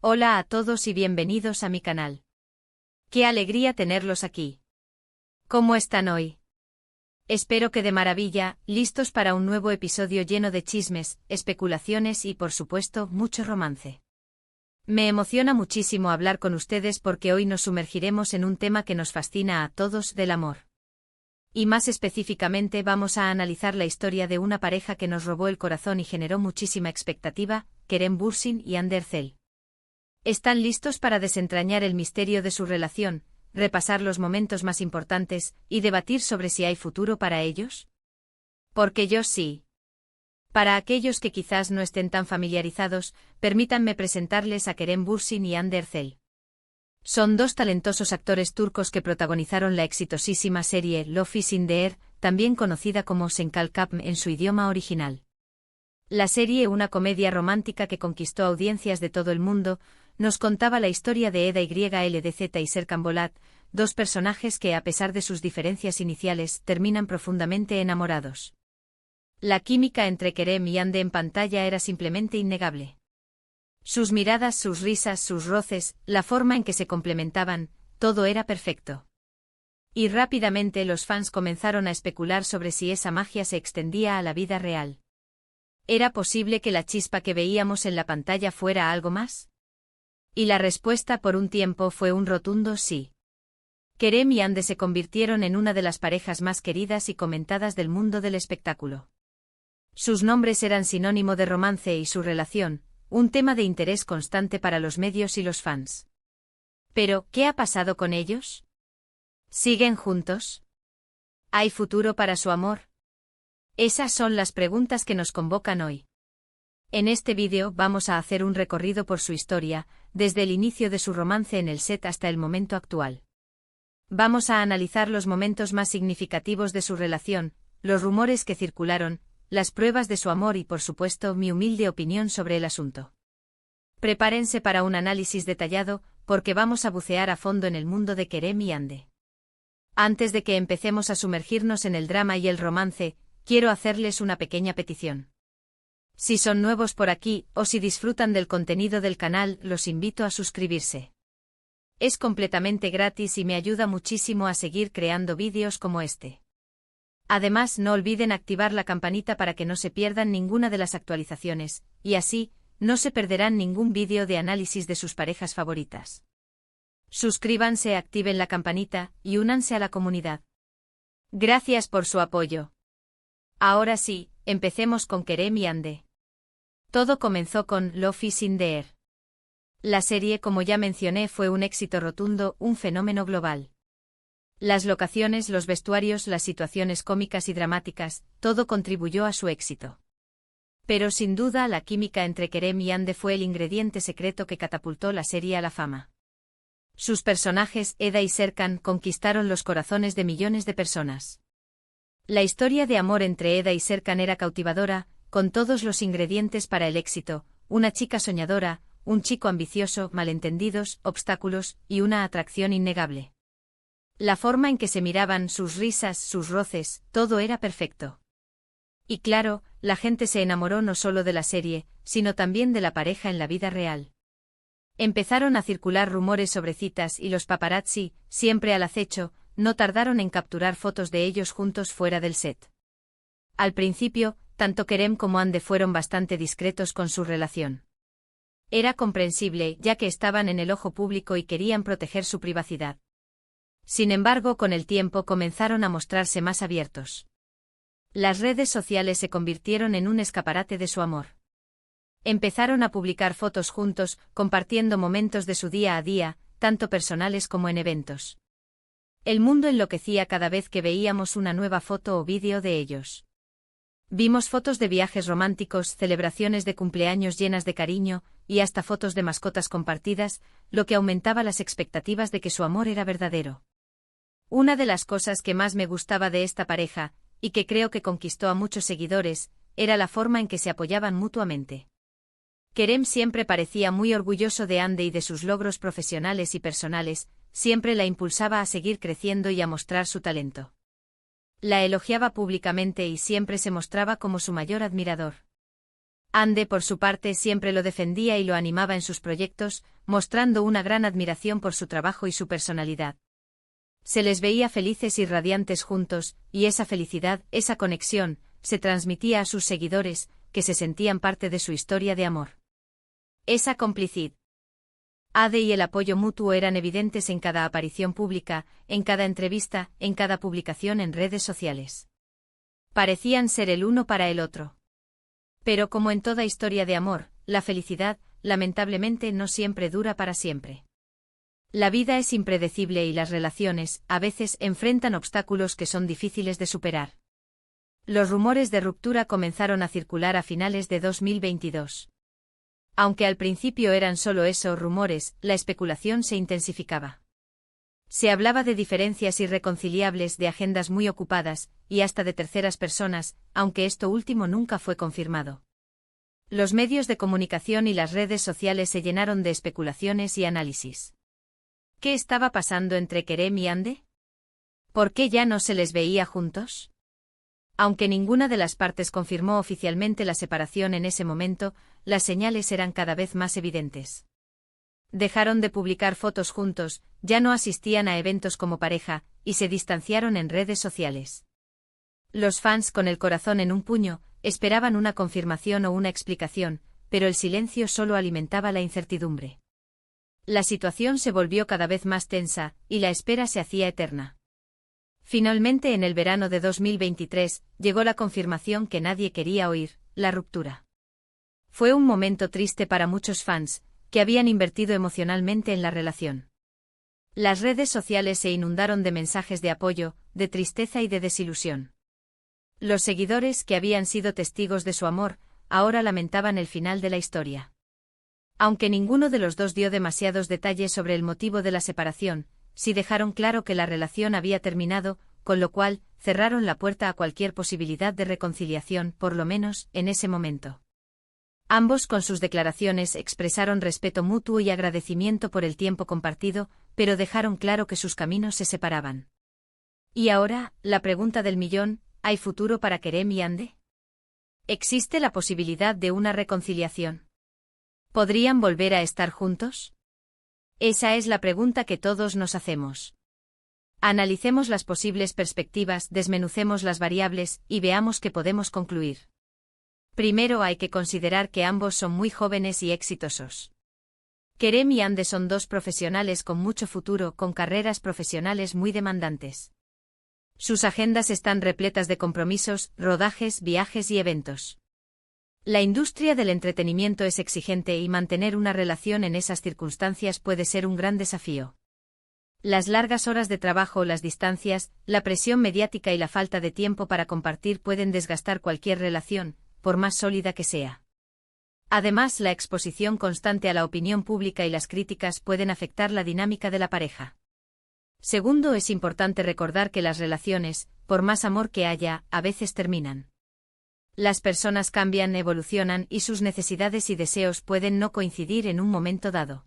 Hola a todos y bienvenidos a mi canal. ¡Qué alegría tenerlos aquí! ¿Cómo están hoy? Espero que de maravilla, listos para un nuevo episodio lleno de chismes, especulaciones y, por supuesto, mucho romance. Me emociona muchísimo hablar con ustedes porque hoy nos sumergiremos en un tema que nos fascina a todos, del amor. Y más específicamente vamos a analizar la historia de una pareja que nos robó el corazón y generó muchísima expectativa, Kerem Bürsin y Hande Erçel. ¿Están listos para desentrañar el misterio de su relación, repasar los momentos más importantes y debatir sobre si hay futuro para ellos? Porque yo sí. Para aquellos que quizás no estén tan familiarizados, permítanme presentarles a Kerem Bürsin y Hande Erçel. Son dos talentosos actores turcos que protagonizaron la exitosísima serie Love is in the Air, también conocida como Senkalkam en su idioma original. La serie, una comedia romántica que conquistó audiencias de todo el mundo, nos contaba la historia de Eda YLDZ y Serkan Bolat, dos personajes que, a pesar de sus diferencias iniciales, terminan profundamente enamorados. La química entre Kerem y Hande en pantalla era simplemente innegable. Sus miradas, sus risas, sus roces, la forma en que se complementaban, todo era perfecto. Y rápidamente los fans comenzaron a especular sobre si esa magia se extendía a la vida real. ¿Era posible que la chispa que veíamos en la pantalla fuera algo más? Y la respuesta por un tiempo fue un rotundo sí. Kerem y Hande se convirtieron en una de las parejas más queridas y comentadas del mundo del espectáculo. Sus nombres eran sinónimo de romance y su relación, un tema de interés constante para los medios y los fans. Pero, ¿qué ha pasado con ellos? ¿Siguen juntos? ¿Hay futuro para su amor? Esas son las preguntas que nos convocan hoy. En este vídeo vamos a hacer un recorrido por su historia, desde el inicio de su romance en el set hasta el momento actual. Vamos a analizar los momentos más significativos de su relación, los rumores que circularon, las pruebas de su amor y, por supuesto, mi humilde opinión sobre el asunto. Prepárense para un análisis detallado, porque vamos a bucear a fondo en el mundo de Kerem y Hande. Antes de que empecemos a sumergirnos en el drama y el romance, quiero hacerles una pequeña petición. Si son nuevos por aquí, o si disfrutan del contenido del canal, los invito a suscribirse. Es completamente gratis y me ayuda muchísimo a seguir creando vídeos como este. Además, no olviden activar la campanita para que no se pierdan ninguna de las actualizaciones, y así, no se perderán ningún vídeo de análisis de sus parejas favoritas. Suscríbanse, activen la campanita, y únanse a la comunidad. Gracias por su apoyo. Ahora sí, empecemos con Kerem y Hande. Todo comenzó con Love is in the Air. La serie, como ya mencioné, fue un éxito rotundo, un fenómeno global. Las locaciones, los vestuarios, las situaciones cómicas y dramáticas, todo contribuyó a su éxito. Pero sin duda la química entre Kerem y Hande fue el ingrediente secreto que catapultó la serie a la fama. Sus personajes, Eda y Serkan, conquistaron los corazones de millones de personas. La historia de amor entre Eda y Serkan era cautivadora, con todos los ingredientes para el éxito: una chica soñadora, un chico ambicioso, malentendidos, obstáculos y una atracción innegable. La forma en que se miraban, sus risas, sus roces, todo era perfecto. Y claro, la gente se enamoró no solo de la serie, sino también de la pareja en la vida real. Empezaron a circular rumores sobre citas y los paparazzi, siempre al acecho, no tardaron en capturar fotos de ellos juntos fuera del set. Al principio, tanto Kerem como Hande fueron bastante discretos con su relación. Era comprensible, ya que estaban en el ojo público y querían proteger su privacidad. Sin embargo, con el tiempo comenzaron a mostrarse más abiertos. Las redes sociales se convirtieron en un escaparate de su amor. Empezaron a publicar fotos juntos, compartiendo momentos de su día a día, tanto personales como en eventos. El mundo enloquecía cada vez que veíamos una nueva foto o vídeo de ellos. Vimos fotos de viajes románticos, celebraciones de cumpleaños llenas de cariño, y hasta fotos de mascotas compartidas, lo que aumentaba las expectativas de que su amor era verdadero. Una de las cosas que más me gustaba de esta pareja, y que creo que conquistó a muchos seguidores, era la forma en que se apoyaban mutuamente. Kerem siempre parecía muy orgulloso de Hande y de sus logros profesionales y personales, siempre la impulsaba a seguir creciendo y a mostrar su talento. La elogiaba públicamente y siempre se mostraba como su mayor admirador. Ande, por su parte, siempre lo defendía y lo animaba en sus proyectos, mostrando una gran admiración por su trabajo y su personalidad. Se les veía felices y radiantes juntos, y esa felicidad, esa conexión, se transmitía a sus seguidores, que se sentían parte de su historia de amor. Esa complicidad y el apoyo mutuo eran evidentes en cada aparición pública, en cada entrevista, en cada publicación en redes sociales. Parecían ser el uno para el otro. Pero como en toda historia de amor, la felicidad, lamentablemente, no siempre dura para siempre. La vida es impredecible y las relaciones, a veces, enfrentan obstáculos que son difíciles de superar. Los rumores de ruptura comenzaron a circular a finales de 2022. Aunque al principio eran solo eso, rumores, la especulación se intensificaba. Se hablaba de diferencias irreconciliables, de agendas muy ocupadas, y hasta de terceras personas, aunque esto último nunca fue confirmado. Los medios de comunicación y las redes sociales se llenaron de especulaciones y análisis. ¿Qué estaba pasando entre Kerem y Hande? ¿Por qué ya no se les veía juntos? Aunque ninguna de las partes confirmó oficialmente la separación en ese momento, las señales eran cada vez más evidentes. Dejaron de publicar fotos juntos, ya no asistían a eventos como pareja, y se distanciaron en redes sociales. Los fans, con el corazón en un puño, esperaban una confirmación o una explicación, pero el silencio solo alimentaba la incertidumbre. La situación se volvió cada vez más tensa, y la espera se hacía eterna. Finalmente, en el verano de 2023, llegó la confirmación que nadie quería oír: la ruptura. Fue un momento triste para muchos fans, que habían invertido emocionalmente en la relación. Las redes sociales se inundaron de mensajes de apoyo, de tristeza y de desilusión. Los seguidores, que habían sido testigos de su amor, ahora lamentaban el final de la historia. Aunque ninguno de los dos dio demasiados detalles sobre el motivo de la separación, sí dejaron claro que la relación había terminado, con lo cual, cerraron la puerta a cualquier posibilidad de reconciliación, por lo menos, en ese momento. Ambos, con sus declaraciones, expresaron respeto mutuo y agradecimiento por el tiempo compartido, pero dejaron claro que sus caminos se separaban. Y ahora, la pregunta del millón: ¿hay futuro para Kerem y Hande? ¿Existe la posibilidad de una reconciliación? ¿Podrían volver a estar juntos? Esa es la pregunta que todos nos hacemos. Analicemos las posibles perspectivas, desmenucemos las variables, y veamos qué podemos concluir. Primero, hay que considerar que ambos son muy jóvenes y exitosos. Kerem y Hande son dos profesionales con mucho futuro, con carreras profesionales muy demandantes. Sus agendas están repletas de compromisos, rodajes, viajes y eventos. La industria del entretenimiento es exigente y mantener una relación en esas circunstancias puede ser un gran desafío. Las largas horas de trabajo, las distancias, la presión mediática y la falta de tiempo para compartir pueden desgastar cualquier relación, por más sólida que sea. Además, la exposición constante a la opinión pública y las críticas pueden afectar la dinámica de la pareja. Segundo, es importante recordar que las relaciones, por más amor que haya, a veces terminan. Las personas cambian, evolucionan y sus necesidades y deseos pueden no coincidir en un momento dado.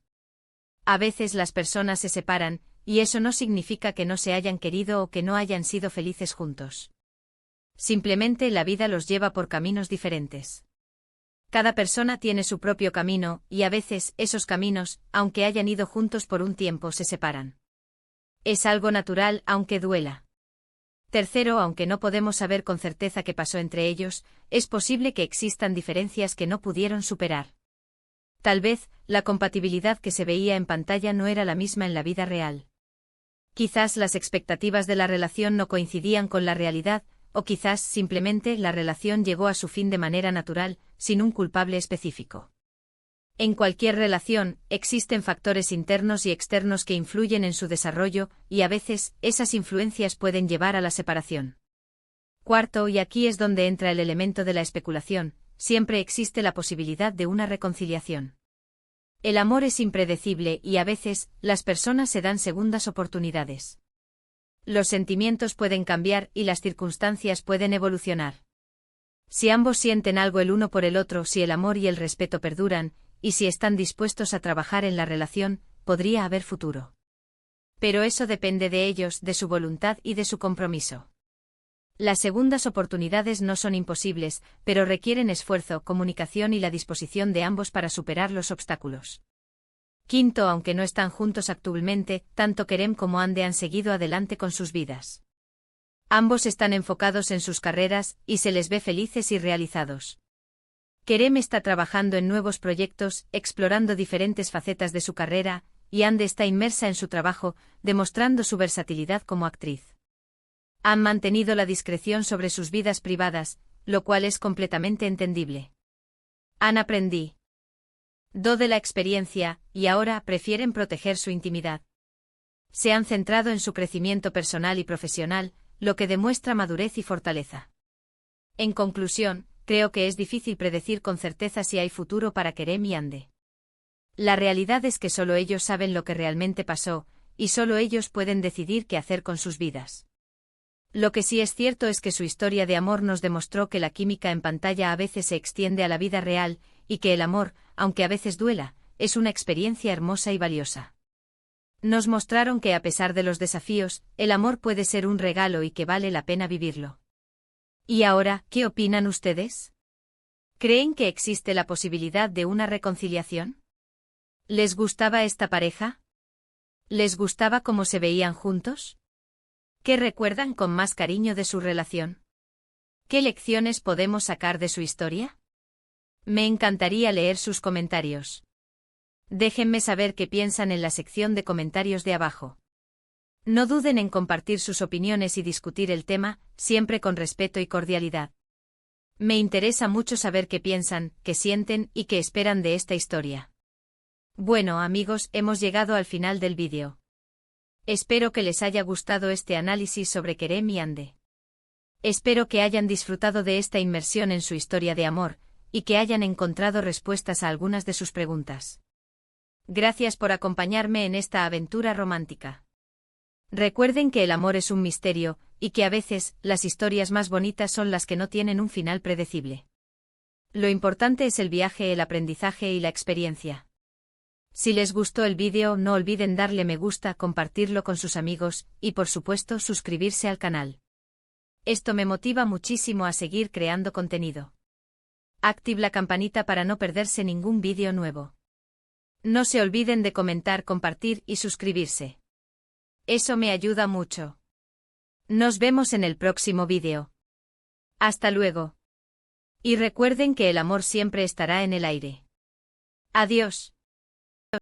A veces las personas se separan, y eso no significa que no se hayan querido o que no hayan sido felices juntos. Simplemente la vida los lleva por caminos diferentes. Cada persona tiene su propio camino, y a veces esos caminos, aunque hayan ido juntos por un tiempo, se separan. Es algo natural, aunque duela. Tercero, aunque no podemos saber con certeza qué pasó entre ellos, es posible que existan diferencias que no pudieron superar. Tal vez, la compatibilidad que se veía en pantalla no era la misma en la vida real. Quizás las expectativas de la relación no coincidían con la realidad, o quizás, simplemente, la relación llegó a su fin de manera natural, sin un culpable específico. En cualquier relación, existen factores internos y externos que influyen en su desarrollo, y a veces, esas influencias pueden llevar a la separación. Cuarto, y aquí es donde entra el elemento de la especulación, siempre existe la posibilidad de una reconciliación. El amor es impredecible y a veces, las personas se dan segundas oportunidades. Los sentimientos pueden cambiar y las circunstancias pueden evolucionar. Si ambos sienten algo el uno por el otro, si el amor y el respeto perduran, y si están dispuestos a trabajar en la relación, podría haber futuro. Pero eso depende de ellos, de su voluntad y de su compromiso. Las segundas oportunidades no son imposibles, pero requieren esfuerzo, comunicación y la disposición de ambos para superar los obstáculos. Quinto, aunque no están juntos actualmente, tanto Kerem como Hande han seguido adelante con sus vidas. Ambos están enfocados en sus carreras, y se les ve felices y realizados. Kerem está trabajando en nuevos proyectos, explorando diferentes facetas de su carrera, y Hande está inmersa en su trabajo, demostrando su versatilidad como actriz. Han mantenido la discreción sobre sus vidas privadas, lo cual es completamente entendible. Han aprendido de la experiencia, y ahora prefieren proteger su intimidad. Se han centrado en su crecimiento personal y profesional, lo que demuestra madurez y fortaleza. En conclusión, creo que es difícil predecir con certeza si hay futuro para Kerem y Hande. La realidad es que solo ellos saben lo que realmente pasó, y solo ellos pueden decidir qué hacer con sus vidas. Lo que sí es cierto es que su historia de amor nos demostró que la química en pantalla a veces se extiende a la vida real, y que el amor, aunque a veces duela, es una experiencia hermosa y valiosa. Nos mostraron que a pesar de los desafíos, el amor puede ser un regalo y que vale la pena vivirlo. ¿Y ahora, qué opinan ustedes? ¿Creen que existe la posibilidad de una reconciliación? ¿Les gustaba esta pareja? ¿Les gustaba cómo se veían juntos? ¿Qué recuerdan con más cariño de su relación? ¿Qué lecciones podemos sacar de su historia? Me encantaría leer sus comentarios. Déjenme saber qué piensan en la sección de comentarios de abajo. No duden en compartir sus opiniones y discutir el tema, siempre con respeto y cordialidad. Me interesa mucho saber qué piensan, qué sienten y qué esperan de esta historia. Bueno amigos, hemos llegado al final del vídeo. Espero que les haya gustado este análisis sobre Kerem y Hande. Espero que hayan disfrutado de esta inmersión en su historia de amor, y que hayan encontrado respuestas a algunas de sus preguntas. Gracias por acompañarme en esta aventura romántica. Recuerden que el amor es un misterio, y que a veces, las historias más bonitas son las que no tienen un final predecible. Lo importante es el viaje, el aprendizaje y la experiencia. Si les gustó el vídeo, no olviden darle me gusta, compartirlo con sus amigos, y por supuesto suscribirse al canal. Esto me motiva muchísimo a seguir creando contenido. Active la campanita para no perderse ningún vídeo nuevo. No se olviden de comentar, compartir y suscribirse. Eso me ayuda mucho. Nos vemos en el próximo vídeo. Hasta luego. Y recuerden que el amor siempre estará en el aire. Adiós.